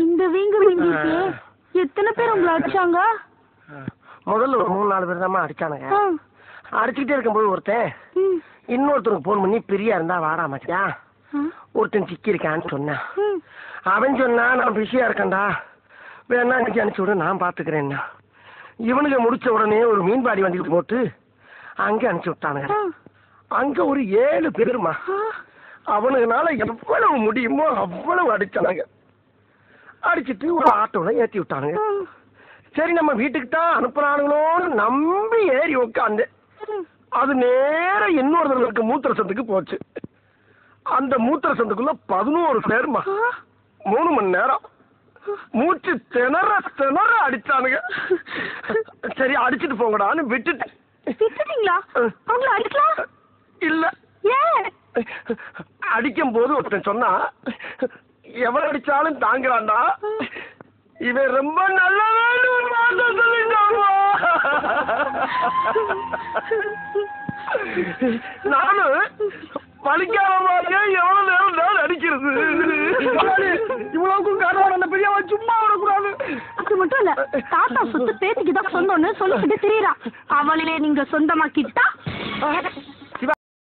இந்த வீங்க வீங்கிட்டு எத்தனை பேர் உங்களை அடிச்சாங்க? முதல்ல ஒரு 3-4 பேர் தான் அடிச்சானுங்க. அடிச்சுக்கிட்டே இருக்கும்போது ஒருத்தன் இன்னொருத்தருக்கு போன் பண்ணி பிரியா இருந்தா வாடா மச்சியா, ஒருத்தன் சிக்கி இருக்கான்னு சொன்னான். அவன் சொன்னா நான் பிஸியா இருக்கேன்டா, வேணா இன்னைக்கு அனுப்பிச்சு விடு, நான் பாத்துக்கிறேன்னா. இவனுக்கு முடிச்ச உடனே ஒரு மீன்பாடி வண்டியில் போட்டு அங்கே அனுப்பிச்சு விட்டானுங்க. அங்க ஒரு 7 பேருமா. அவனுக்குனால எவ்வளவு முடியுமோ அவ்வளவு அடிச்சானுங்க. அடிச்சுட்டு ஒரு ஆட்டோல ஏத்தி விட்டானுங்க. சரி நம்ம வீட்டுக்கு தான் அனுப்புறானுங்களோன்னு நம்பி ஏறி உட்காந்து அது நேர இன்னொருத்தருக்கு மூத்திர சந்துக்கு போச்சு. அந்த மூத்திர சந்துக்குள்ள 11 பேருமா. 3 மணி நேரம் மூச்சு திணற திணற அடிச்சானுங்க. சரி அடிச்சுட்டு போங்கடான்னு விட்டுட்டேன். இல்ல அடிக்கும் போது ஒருத்தன் சொன்னா, எவன் அடிச்சாலும் தாங்குறான்டா, இவன் ரொம்ப நல்லவன் ஒரு வார்த்தை சொல்லிட்டாங்க. நானும் பழிக்காத மாதிரியே எவ்வளவு நேரம் தான் அடிக்கிறது. இவ்வளவுக்கும் காரணம் அந்த பெரிய சும்மா விடக்கூடாது. அது மட்டும் இல்ல, தாத்தா சொத்து பேத்திக்குதான் சொந்தம்னு சொல்லிக்கிட்டு தெரியறா. அவளையே நீங்க சொந்தமாக்கிட்டா